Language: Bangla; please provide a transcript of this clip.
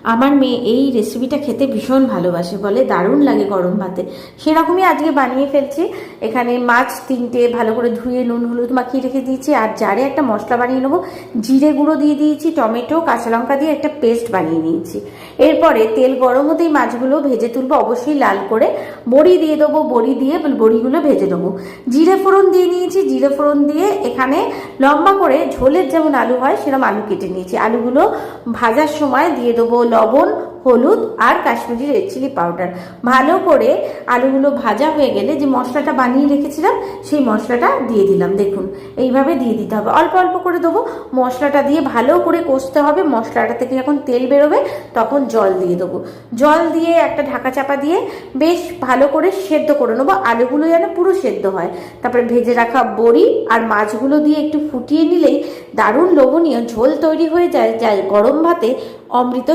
আমার মেয়ে এই রেসিপিটা খেতে ভীষণ ভালোবাসে, বলে দারুণ লাগে গরম ভাতে। সেরকমই আজকে বানিয়ে ফেলছি। এখানে মাছ 3টে ভালো করে ধুয়ে নুন হলুদ মাখিয়ে রেখে দিয়েছি। আর জারে একটা মশলা বানিয়ে নেবো, জিরে গুঁড়ো দিয়ে দিয়েছি, টমেটো কাঁচা লঙ্কা দিয়ে একটা পেস্ট বানিয়ে নিয়েছি। এরপরে তেল গরম হতেই মাছগুলো ভেজে তুলবো, অবশ্যই লাল করে। বড়ি দিয়ে দেবো, বড়ি দিয়ে বড়িগুলো ভেজে নেবো। জিরে ফোড়ন দিয়ে নিয়েছি, জিরে ফোড়ন দিয়ে এখানে লম্বা করে ঝোলের যেমন আলু হয় সেরকম আলু কেটে নিয়েছি। আলুগুলো ভাজার সময় দিয়ে দেবো লবণ, হলুদ আর কাশ্মীরি রেড চিলি পাউডার। ভালো করে আলুগুলো ভাজা হয়ে গেলে যে মশলাটা বানিয়ে রেখেছিলাম সেই মশলাটা দিয়ে দিলাম। দেখুন এইভাবে দিয়ে দিতে হবে, অল্প অল্প করে দেবো। মশলাটা দিয়ে ভালো করে কষতে হবে। মশলাটা থেকে যখন তেল বেরোবে তখন জল দিয়ে দেবো। জল দিয়ে একটা ঢাকা চাপা দিয়ে বেশ ভালো করে সেদ্ধ করে নেবো। আলুগুলো যেন পুরো সেদ্ধ হয়। তারপরে ভেজে রাখা বড়ি আর মাছগুলো দিয়ে একটু ফুটিয়ে নিলেই দারুণ লোভনীয় ঝোল তৈরি হয়ে যায়, যা গরম ভাতে অমৃত।